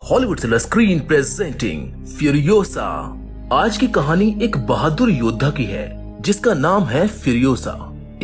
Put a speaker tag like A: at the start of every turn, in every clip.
A: Hollywood silver screen presenting Furiosa. आज की कहानी एक बहादुर योद्धा की है जिसका नाम है फ्यूरियोसा।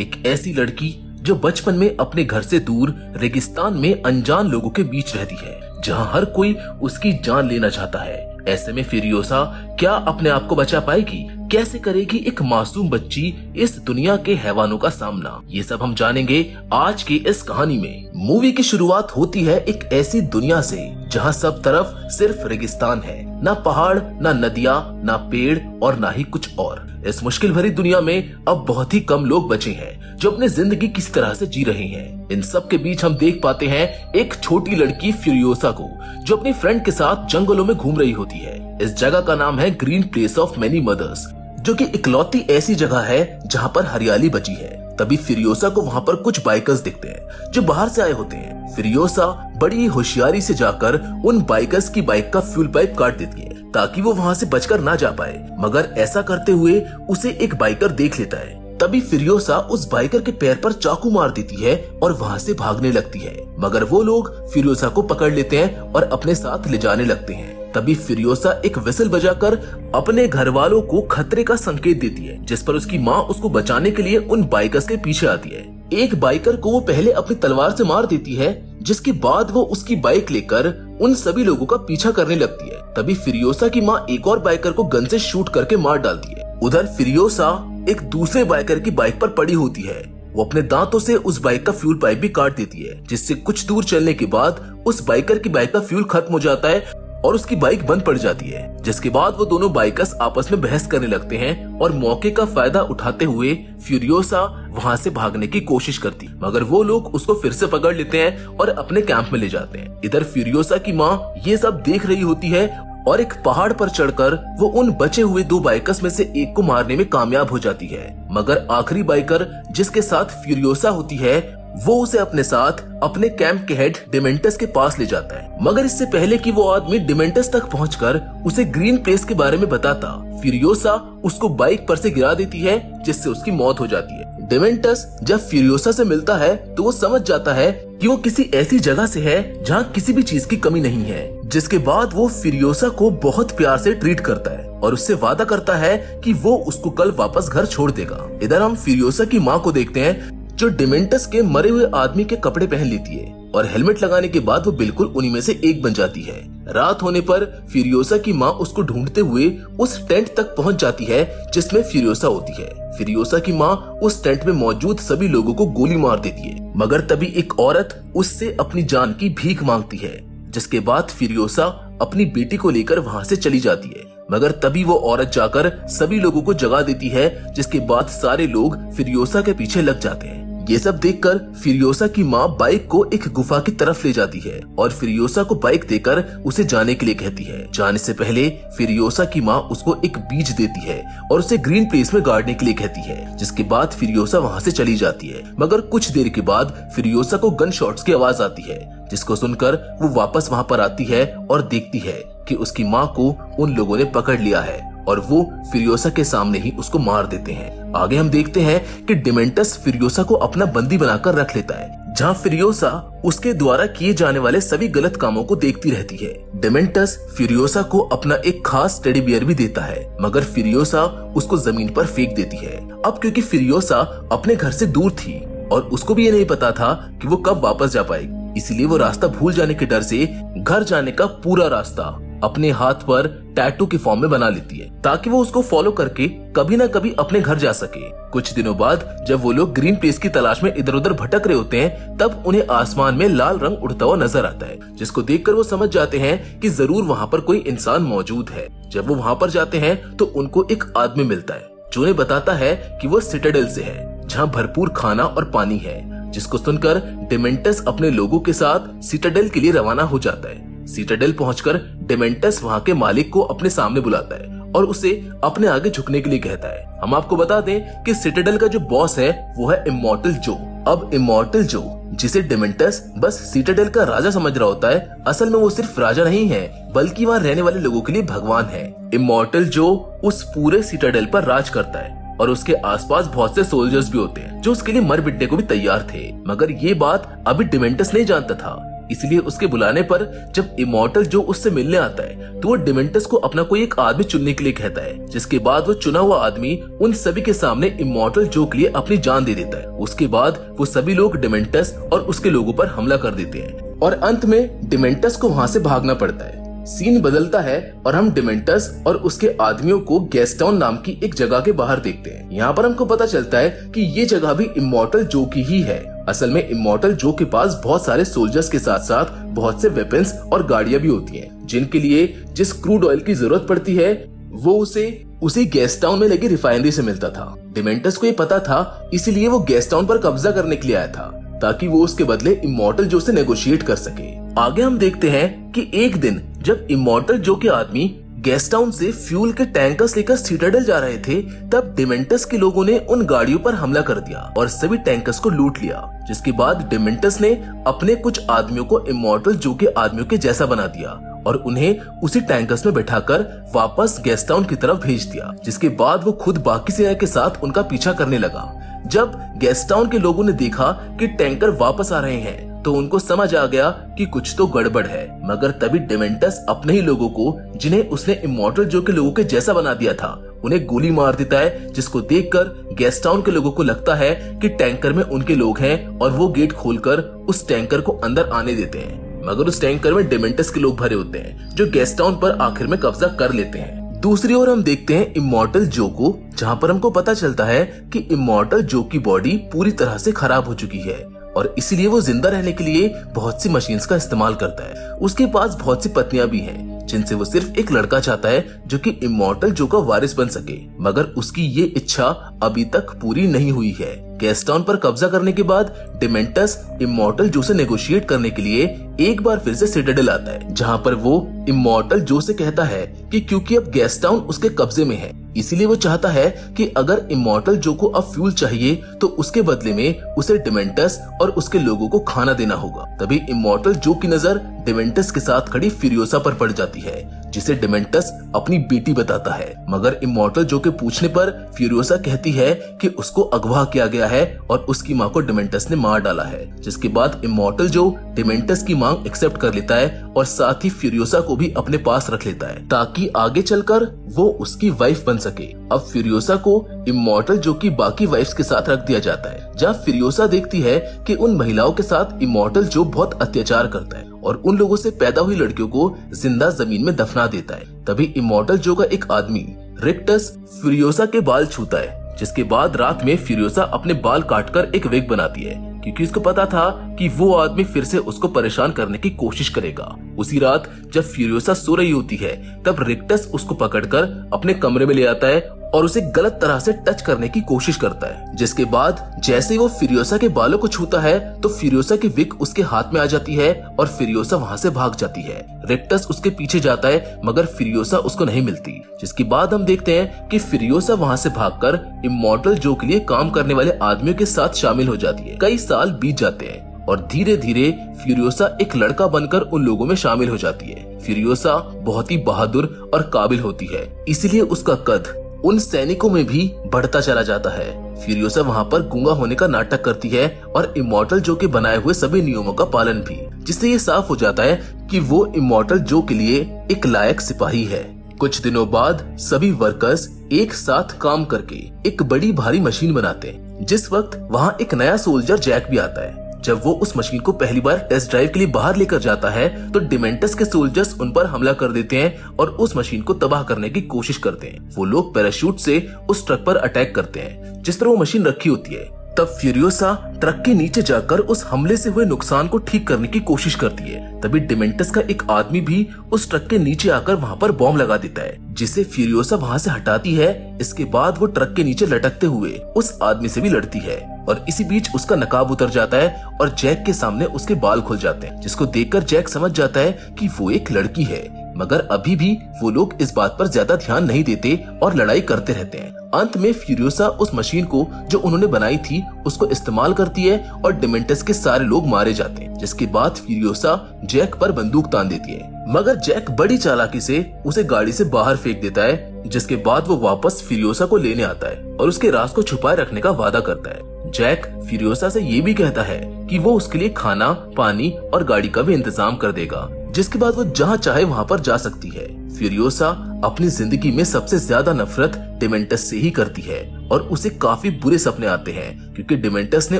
A: एक ऐसी लड़की जो बचपन में अपने घर से दूर रेगिस्तान में अनजान लोगों के बीच रहती है, जहां हर कोई उसकी जान लेना चाहता है। ऐसे में फ्यूरियोसा क्या अपने आप को बचा पाएगी? कैसे करेगी एक मासूम बच्ची इस दुनिया के हैवानों का सामना? ये सब हम जानेंगे आज की इस कहानी में। मूवी की शुरुआत होती है एक ऐसी दुनिया से जहां सब तरफ सिर्फ रेगिस्तान है, ना पहाड़, ना नदियाँ, ना पेड़ और ना ही कुछ और। इस मुश्किल भरी दुनिया में अब बहुत ही कम लोग बचे हैं जो अपनी जिंदगी किस तरह से जी रहे हैं। इन सब के बीच हम देख पाते हैं एक छोटी लड़की फ्यूरियोसा को, जो अपनी फ्रेंड के साथ जंगलों में घूम रही होती है। इस जगह का नाम है green place of many mothers, जो कि इकलौती ऐसी जगह है जहाँ पर हरियाली बची है। तभी फ्यूरियोसा को वहाँ पर कुछ बाइकर्स दिखते हैं जो बाहर से आए होते हैं। फ्यूरियोसा बड़ी होशियारी से जाकर उन बाइकर्स की बाइक का फ्यूल पाइप काट देती है ताकि वो वहाँ से बचकर ना जा पाए, मगर ऐसा करते हुए उसे एक बाइकर देख लेता है। तभी फ्यूरियोसा उस बाइकर के पैर पर चाकू मार देती है और वहाँ से भागने लगती है, मगर वो लोग फ्यूरियोसा को पकड़ लेते हैं और अपने साथ ले जाने लगते हैं। तभी फ्यूरियोसा एक विसल बजाकर अपने घर वालों को खतरे का संकेत देती है, जिस पर उसकी माँ उसको बचाने के लिए उन बाइकर्स के पीछे आती है। एक बाइकर को वो पहले अपनी तलवार से मार देती है, जिसके बाद वो उसकी बाइक लेकर उन सभी लोगों का पीछा करने लगती है। तभी फ्यूरियोसा की माँ एक और बाइकर को गन से शूट करके मार डालती है। उधर फ्यूरियोसा एक दूसरे बाइकर की बाइक पर पड़ी होती है। वो अपने दांतों से उस बाइक का फ्यूल पाइप भी काट देती है, जिससे कुछ दूर चलने के बाद उस बाइकर की बाइक का फ्यूल खत्म हो जाता है और उसकी बाइक बंद पड़ जाती है। जिसके बाद वो दोनों बाइकर्स आपस में बहस करने लगते हैं और मौके का फायदा उठाते हुए फ्यूरियोसा वहाँ से भागने की कोशिश करती, मगर वो लोग उसको फिर से पकड़ लेते हैं और अपने कैंप में ले जाते हैं। इधर फ्यूरियोसा की माँ ये सब देख रही होती है और एक पहाड़ पर चढ़कर वो उन बचे हुए दो बाइकर्स में से एक को मारने में कामयाब हो जाती है, मगर आखिरी बाइकर जिसके साथ फ्यूरियोसा होती है वो उसे अपने साथ अपने कैंप के हेड डिमेंटस के पास ले जाता है। मगर इससे पहले कि वो आदमी डिमेंटस तक पहुंचकर उसे ग्रीन प्लेस के बारे में बताता, फ्यूरियोसा उसको बाइक पर से गिरा देती है, जिससे उसकी मौत हो जाती है। डिमेंटस जब फ्यूरियोसा से मिलता है तो वो समझ जाता है कि वो किसी ऐसी जगह से है जहाँ किसी भी चीज की कमी नहीं है। जिसके बाद वो फ्यूरियोसा को बहुत प्यार से ट्रीट करता है और उससे वादा करता है कि वो उसको कल वापस घर छोड़ देगा। इधर हम फ्यूरियोसा की माँ को देखते हैं, जो डिमेंटस के मरे हुए आदमी के कपड़े पहन लेती है और हेलमेट लगाने के बाद वो बिल्कुल उन्हीं में से एक बन जाती है। रात होने पर फ्यूरियोसा की माँ उसको ढूंढते हुए उस टेंट तक पहुंच जाती है जिसमें फ्यूरियोसा होती है। फ्यूरियोसा की माँ उस टेंट में मौजूद सभी लोगों को गोली मार देती है, मगर तभी एक औरत उससे अपनी जान की भीख मांगती है। जिसके बाद फ्यूरियोसा अपनी बेटी को लेकर वहाँ से चली जाती है, मगर तभी वो औरत जाकर सभी लोगों को जगा देती है, जिसके बाद सारे लोग फ्यूरियोसा के पीछे लग जाते हैं। ये सब देखकर फ्यूरियोसा की माँ बाइक को एक गुफा की तरफ ले जाती है और फ्यूरियोसा को बाइक देकर उसे जाने के लिए कहती है। जाने से पहले फ्यूरियोसा की माँ उसको एक बीज देती है और उसे ग्रीन प्लेस में गाड़ने के लिए कहती है। जिसके बाद फ्यूरियोसा वहाँ से चली जाती है, मगर कुछ देर के बाद फ्यूरियोसा को गन शॉट्स की आवाज आती है, जिसको सुनकर वो वापस वहाँ पर आती है और देखती है कि उसकी माँ को उन लोगों ने पकड़ लिया है और वो फ्यूरियोसा के सामने ही उसको मार देते हैं। आगे हम देखते हैं कि डिमेंटस फ्यूरियोसा को अपना बंदी बनाकर रख लेता है, जहाँ फ्यूरियोसा उसके द्वारा किए जाने वाले सभी गलत कामों को देखती रहती है। डिमेंटस फ्यूरियोसा को अपना एक खास टेडी बियर भी देता है, मगर फ्यूरियोसा उसको जमीन पर फेंक देती है। अब क्योंकि फ्यूरियोसा अपने घर से दूर थी और उसको भी ये नहीं पता था कि वो कब वापस जा पाएगी, इसलिए वो रास्ता भूल जाने के डर से घर जाने का पूरा रास्ता अपने हाथ पर टैटू के फॉर्म में बना लेती है, ताकि वो उसको फॉलो करके कभी ना कभी अपने घर जा सके। कुछ दिनों बाद जब वो लोग ग्रीन प्लेस की तलाश में इधर उधर भटक रहे होते हैं, तब उन्हें आसमान में लाल रंग उड़ता हुआ नजर आता है, जिसको देखकर वो समझ जाते हैं कि जरूर वहाँ पर कोई इंसान मौजूद है। जब वो वहाँ पर जाते हैं तो उनको एक आदमी मिलता है जो उन्हें बताता है कि वो सिटाडेल से है, जहाँ भरपूर खाना और पानी है। जिसको सुनकर डिमेंटस अपने लोगों के साथ सिटाडेल के लिए रवाना हो जाता है। सिटाडेल पहुंचकर डिमेंटस वहां के मालिक को अपने सामने बुलाता है और उसे अपने आगे झुकने के लिए कहता है। हम आपको बता दें कि सिटाडेल का जो बॉस है वो है इमॉर्टल जो। अब इमॉर्टल जो, जिसे डिमेंटस बस सिटाडेल का राजा समझ रहा होता है, असल में वो सिर्फ राजा नहीं है बल्कि वहाँ रहने वाले लोगों के लिए भगवान है। इमॉर्टल जो उस पूरे सिटाडेल पर राज करता है और उसके आसपास बहुत से सोल्जर्स भी होते हैं जो उसके लिए मर मिटने को भी तैयार थे, मगर ये बात अभी डिमेंटस नहीं जानता था इसलिए उसके बुलाने पर जब इमॉर्टल जो उससे मिलने आता है तो वो डिमेंटस को अपना कोई एक आदमी चुनने के लिए कहता है, जिसके बाद वो चुना हुआ आदमी उन सभी के सामने इमॉर्टल जो के लिए अपनी जान दे देता है। उसके बाद वो सभी लोग डिमेंटस और उसके लोगों पर हमला कर देते हैं और अंत में डिमेंटस को वहाँ से भागना पड़ता है। सीन बदलता है और हम डिमेंटस और उसके आदमियों को गैस्टाउन नाम की एक जगह के बाहर देखते हैं। यहाँ पर हमको पता चलता है कि ये जगह भी इमॉर्टल जो की ही है। असल में इमॉर्टल जो के पास बहुत सारे सोल्जर्स के साथ साथ बहुत से वेपन्स और गाड़ियां भी होती हैं, जिनके लिए जिस क्रूड ऑयल की जरूरत पड़ती है वो उसे उसी गैस्टाउन में लगी रिफाइनरी से मिलता था। डिमेंटस को ये पता था, इसीलिए वो गैस्टाउन पर कब्जा करने के लिए आया था ताकि वो उसके बदले इमॉर्टल जो से नेगोशिएट कर सके। आगे हम देखते हैं कि एक दिन जब इमॉर्टल जो के आदमी गैस्टाउन से फ्यूल के टैंकर्स लेकर सिटाडेल जा रहे थे, तब डिमेंटस के लोगों ने उन गाड़ियों पर हमला कर दिया और सभी टैंकर्स को लूट लिया। जिसके बाद डिमेंटस ने अपने कुछ आदमियों को इमॉर्टल जो के आदमियों के जैसा बना दिया और उन्हें उसी टैंकर्स में बैठाकर वापस गैस्टाउन की तरफ भेज दिया। जिसके बाद वो खुद बाकी सेना के साथ उनका पीछा करने लगा। जब गैस्टाउन के लोगों ने देखा कि टैंकर वापस आ रहे हैं तो उनको समझ आ गया कि कुछ तो गड़बड़ है, मगर तभी डिमेंटस अपने ही लोगों को, जिन्हें उसने इमॉर्टल जो के लोगों के जैसा बना दिया था, उन्हें गोली मार देता है। जिसको देखकर गैस्टाउन के लोगों को लगता है कि टैंकर में उनके लोग हैं और वो गेट खोलकर उस टैंकर को अंदर आने देते हैं, मगर उस टैंकर में डिमेंटस के लोग भरे होते हैं जो गैस्टाउन पर आखिर में कब्जा कर लेते हैं। दूसरी ओर हम देखते हैं इमॉर्टल जो को, जहाँ पर हमको पता चलता है कि इमॉर्टल जो की बॉडी पूरी तरह से खराब हो चुकी है और इसीलिए वो जिंदा रहने के लिए बहुत सी मशीन्स का इस्तेमाल करता है। उसके पास बहुत सी पत्नियां भी हैं जिनसे वो सिर्फ एक लड़का चाहता है जो कि इमॉर्टल जो का वारिस बन सके, मगर उसकी ये इच्छा अभी तक पूरी नहीं हुई है। गैस्टाउन पर कब्जा करने के बाद डिमेंटस इमॉर्टल जो से नेगोशिएट करने के लिए एक बार फिर से सिटाडेल आता है, जहाँ पर वो इमॉर्टल जो से कहता है कि क्योंकि अब गैस्टाउन उसके कब्जे में है, इसीलिए वो चाहता है कि अगर इमॉर्टल जो को अब फ्यूल चाहिए तो उसके बदले में उसे डिमेंटस और उसके लोगों को खाना देना होगा। तभी इमॉर्टल जो की नजर डिमेंटस के साथ खड़ी फ्यूरियोसा पर पड़ जाती है, जिसे डिमेंटस अपनी बेटी बताता है, मगर इमॉर्टल जो के पूछने पर फ्यूरियोसा कहती है कि उसको अगवा किया गया है और उसकी माँ को डिमेंटस ने मार डाला है। जिसके बाद इमॉर्टल जो डिमेंटस की मांग एक्सेप्ट कर लेता है और साथ ही फ्यूरियोसा को भी अपने पास रख लेता है ताकि आगे चलकर वो उसकी वाइफ बन सके। अब फ्यूरियोसा को इमॉर्टल जो की बाकी वाइफ्स के साथ रख दिया जाता है, जहाँ फ्यूरियोसा देखती है कि उन महिलाओं के साथ इमॉर्टल जो बहुत अत्याचार करता है और उन लोगों से पैदा हुई लड़कियों को जिंदा जमीन में दफना देता है। तभी इमॉर्टल जो का एक आदमी रिक्टस फ्यूरियोसा के बाल छूता है, जिसके बाद रात में फ्यूरियोसा अपने बाल काटकर एक विग बनाती है क्योंकि उसको पता था कि वो आदमी फिर से उसको परेशान करने की कोशिश करेगा। उसी रात जब फ्यूरियोसा सो रही होती है तब रिक्टस उसको पकड़कर अपने कमरे में ले आता है और उसे गलत तरह से टच करने की कोशिश करता है। जिसके बाद जैसे ही वो फ्यूरियोसा के बालों को छूता है तो फ्यूरियोसा की विग उसके हाथ में आ जाती है और फ्यूरियोसा वहाँ से भाग जाती है। रिक्टस उसके पीछे जाता है मगर फ्यूरियोसा उसको नहीं मिलती। जिसके बाद हम देखते हैं कि फ्यूरियोसा वहाँ से भागकर इमॉर्टल जो के लिए काम करने वाले आदमियों के साथ शामिल हो जाती है। कई साल बीत जाते हैं और धीरे धीरे फ्यूरियोसा एक लड़का बनकर उन लोगों में शामिल हो जाती है। फ्यूरियोसा बहुत ही बहादुर और काबिल होती है, इसलिए उसका कद उन सैनिकों में भी बढ़ता चला जाता है। फ्यूरियोसा वहाँ पर गूंगा होने का नाटक करती है और इमॉर्टल जो के बनाए हुए सभी नियमों का पालन भी, जिससे ये साफ हो जाता है कि वो इमॉर्टल जो के लिए एक लायक सिपाही है। कुछ दिनों बाद सभी वर्कर्स एक साथ काम करके एक बड़ी भारी मशीन बनाते हैं। जिस वक्त वहाँ एक नया सोल्जर जैक भी आता है। जब वो उस मशीन को पहली बार टेस्ट ड्राइव के लिए बाहर लेकर जाता है तो डिमेंटस के सोल्जर्स उन पर हमला कर देते हैं और उस मशीन को तबाह करने की कोशिश करते हैं। वो लोग पैराशूट से उस ट्रक पर अटैक करते हैं जिस पर वो मशीन रखी होती है। तब फ्यूरियोसा ट्रक के नीचे जाकर उस हमले से हुए नुकसान को ठीक करने की कोशिश करती है। तभी डिमेंटस का एक आदमी भी उस ट्रक के नीचे आकर वहाँ पर बॉम्ब लगा देता है, जिसे फ्यूरियोसा वहाँ से हटाती है। इसके बाद वो ट्रक के नीचे लटकते हुए उस आदमी से भी लड़ती है और इसी बीच उसका नकाब उतर जाता है और जैक के सामने उसके बाल खुल जाते हैं, जिसको देखकर जैक समझ जाता है कि वो एक लड़की है। मगर अभी भी वो लोग इस बात पर ज्यादा ध्यान नहीं देते और लड़ाई करते रहते हैं। अंत में फ्यूरियोसा उस मशीन को जो उन्होंने बनाई थी उसको इस्तेमाल करती है और डिमेंटस के सारे लोग मारे जाते हैं। जिसके बाद फ्यूरियोसा जैक पर बंदूक तान देती है, मगर जैक बड़ी चालाकी से उसे गाड़ी से बाहर फेंक देता है। जिसके बाद वो वापस फ्यूरियोसा को लेने आता है और उसके राज को छुपाए रखने का वादा करता है। जैक फ्यूरियोसा से ये भी कहता है कि वो उसके लिए खाना, पानी और गाड़ी का भी इंतजाम कर देगा, जिसके बाद वो जहाँ चाहे वहाँ पर जा सकती है। फ्यूरियोसा अपनी जिंदगी में सबसे ज्यादा नफरत डिमेंटस से ही करती है और उसे काफी बुरे सपने आते हैं क्योंकि डिमेंटस ने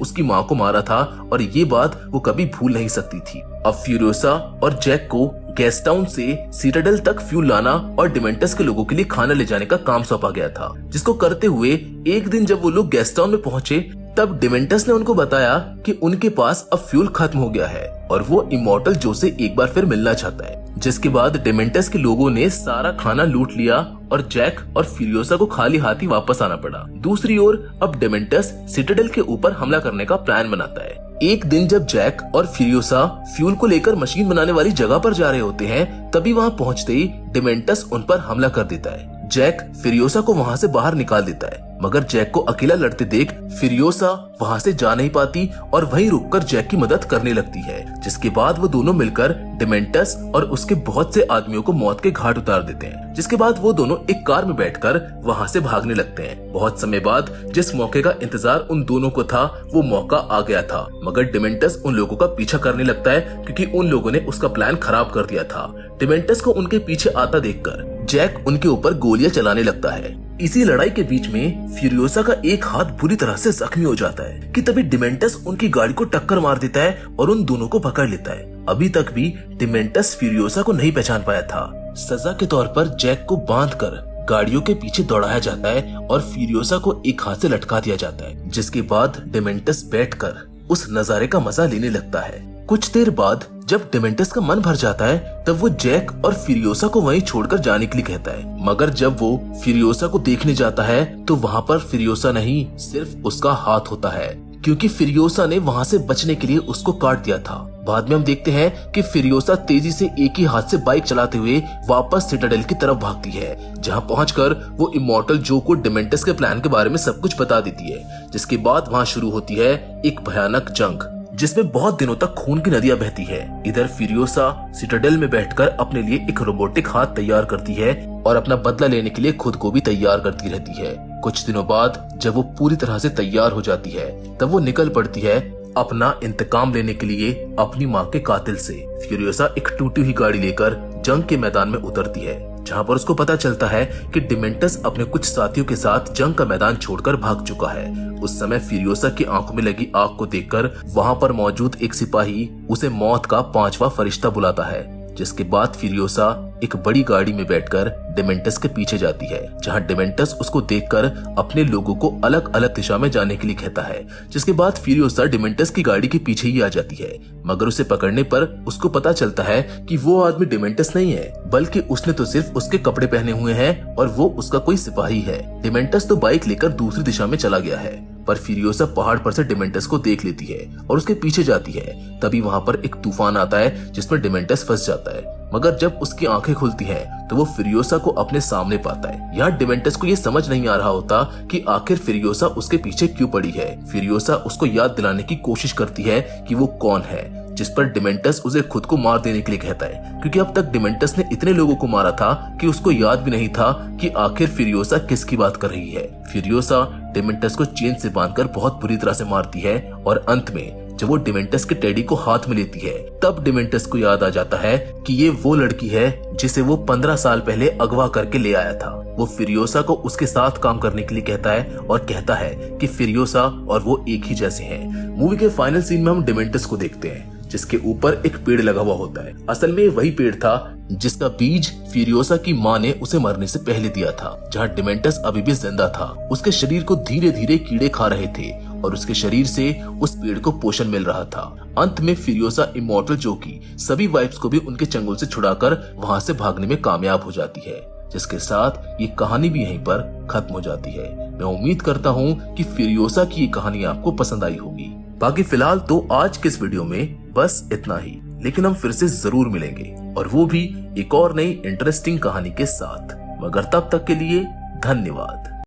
A: उसकी माँ को मारा था और ये बात वो कभी भूल नहीं सकती थी। अब फ्यूरियोसा और जैक को गेस्ट टाउन से सिटाडेल तक फ्यूल लाना और डिमेंटस के लोगों के लिए खाना ले जाने का काम सौंपा गया था, जिसको करते हुए एक दिन जब वो लोग गेस्ट टाउन में पहुंचे तब डिमेंटस ने उनको बताया कि उनके पास अब फ्यूल खत्म हो गया है और वो इमॉर्टल जो से एक बार फिर मिलना चाहता है। जिसके बाद डिमेंटस के लोगों ने सारा खाना लूट लिया और जैक और फ्यूरियोसा को खाली हाथ ही वापस आना पड़ा। दूसरी ओर अब डिमेंटस सिटाडेल के ऊपर हमला करने का प्लान बनाता है। एक दिन जब जैक और फ्यूरियोसा फ्यूल को लेकर मशीन बनाने वाली जगह पर जा रहे होते हैं, तभी वहाँ पहुँचते ही डिमेंटस उन पर हमला कर देता है। जैक फ्यूरियोसा को वहाँ से बाहर निकाल देता है, मगर जैक को अकेला लड़ते देख फ्यूरियोसा वहाँ से जा नहीं पाती और वहीं रुककर जैक की मदद करने लगती है। जिसके बाद वो दोनों मिलकर डिमेंटस और उसके बहुत से आदमियों को मौत के घाट उतार देते हैं। जिसके बाद वो दोनों एक कार में बैठकर वहाँ से भागने लगते हैं। बहुत समय बाद जिस मौके का इंतजार उन दोनों को था वो मौका आ गया था, मगर डिमेंटस उन लोगों का पीछा करने लगता है क्योंकि उन लोगों ने उसका प्लान खराब कर दिया था। डिमेंटस को उनके पीछे आता देखकर जैक उनके ऊपर गोलियां चलाने लगता है। इसी लड़ाई के बीच में फ्यूरियोसा का एक हाथ बुरी तरह से जख्मी हो जाता है कि तभी डिमेंटस उनकी गाड़ी को टक्कर मार देता है और उन दोनों को पकड़ लेता है। अभी तक भी डिमेंटस फ्यूरियोसा को नहीं पहचान पाया था। सजा के तौर पर जैक को बांधकर गाड़ियों के पीछे दौड़ाया जाता है और फ्यूरियोसा को एक हाथ से लटका दिया जाता है। जिसके बाद डिमेंटस बैठकर उस नजारे का मजा लेने लगता है। कुछ देर बाद जब डिमेंटस का मन भर जाता है तब वो जैक और फ्यूरियोसा को वहीं छोड़कर जाने के लिए कहता है, मगर जब वो फ्यूरियोसा को देखने जाता है तो वहाँ पर फ्यूरियोसा नहीं सिर्फ उसका हाथ होता है, क्योंकि फ्यूरियोसा ने वहाँ से बचने के लिए उसको काट दिया था। बाद में हम देखते हैं कि फ्यूरियोसा तेजी से एक ही हाथ से बाइक चलाते हुए वापस सिटाडेल की तरफ भागती है, जहाँ पहुंचकर वो इमॉर्टल जो को डिमेंटस के प्लान के बारे में सब कुछ बता देती है। जिसके बाद वहाँ शुरू होती है एक भयानक जंग जिसमें बहुत दिनों तक खून की नदियां बहती है। इधर फ्यूरियोसा सिटाडेल में बैठकर अपने लिए एक रोबोटिक हाथ तैयार करती है और अपना बदला लेने के लिए खुद को भी तैयार करती रहती है। कुछ दिनों बाद जब वो पूरी तरह से तैयार हो जाती है तब वो निकल पड़ती है अपना इंतकाम लेने के लिए अपनी माँ के कातिल से। फ्यूरियोसा एक टूटी हुई गाड़ी लेकर जंग के मैदान में उतरती है, जहाँ पर उसको पता चलता है कि डिमेंटस अपने कुछ साथियों के साथ जंग का मैदान छोड़कर भाग चुका है। उस समय फ्यूरियोसा की आंखों में लगी आग को देखकर वहाँ पर मौजूद एक सिपाही उसे मौत का 5वां फरिश्ता बुलाता है। जिसके बाद फ्यूरियोसा एक बड़ी गाड़ी में बैठकर डिमेंटस के पीछे जाती है, जहां डिमेंटस उसको देखकर अपने लोगों को अलग अलग दिशा में जाने के लिए कहता है। जिसके बाद फ्यूरियोसा डिमेंटस की गाड़ी के पीछे ही आ जाती है, मगर उसे पकड़ने पर उसको पता चलता है कि वो आदमी डिमेंटस नहीं है, बल्कि उसने तो सिर्फ उसके कपड़े पहने हुए हैं और वो उसका कोई सिपाही है। डिमेंटस तो बाइक लेकर दूसरी दिशा में चला गया है, पर फ्यूरियोसा पहाड़ पर से डिमेंटस को देख लेती है और उसके पीछे जाती है। तभी वहाँ पर एक तूफान आता है जिसमें डिमेंटस फंस जाता है, मगर जब उसकी आंखें खुलती हैं तो वो फ्यूरियोसा को अपने सामने पाता है। यहाँ डिमेंटस को ये समझ नहीं आ रहा होता कि आखिर फ्यूरियोसा उसके पीछे क्यों पड़ी है। फ्यूरियोसा उसको याद दिलाने की कोशिश करती है कि वो कौन है, जिस पर डिमेंटस उसे खुद को मार देने के लिए कहता है, क्योंकि अब तक डिमेंटस ने इतने लोगों को मारा था कि उसको याद भी नहीं था कि आखिर फ्यूरियोसा किसकी बात कर रही है। फ्यूरियोसा डिमेंटस को चेन से बांधकर बहुत बुरी तरह से मारती है और अंत में जब वो डिमेंटस के टेडी को हाथ में लेती है तब डिमेंटस को याद आ जाता है कि ये वो लड़की है जिसे वो 15 साल पहले अगवा करके ले आया था। वो फ्यूरियोसा को उसके साथ काम करने के लिए कहता है और कहता है कि फ्यूरियोसा और वो एक ही जैसे हैं। मूवी के फाइनल सीन में हम डिमेंटस को देखते हैं जिसके ऊपर एक पेड़ लगा हुआ होता है। असल में वही पेड़ था जिसका बीज फ्यूरियोसा की माँ ने उसे मरने से पहले दिया था। जहाँ डिमेंटस अभी भी जिंदा था, उसके शरीर को धीरे धीरे कीड़े खा रहे थे और उसके शरीर से उस पेड़ को पोषण मिल रहा था। अंत में फ्यूरियोसा इमॉर्टल जो की सभी वाइफ्स को भी उनके चंगुल से छुड़ाकर वहाँ से भागने में कामयाब हो जाती है, जिसके साथ ये कहानी भी यहीं पर खत्म हो जाती है। मैं उम्मीद करता हूँ कि फ्यूरियोसा की ये कहानी आपको पसंद आई होगी। बाकी फिलहाल तो आज के इस वीडियो में बस इतना ही, लेकिन हम फिर से जरूर मिलेंगे और वो भी एक और नई इंटरेस्टिंग कहानी के साथ। मगर तब तक के लिए धन्यवाद।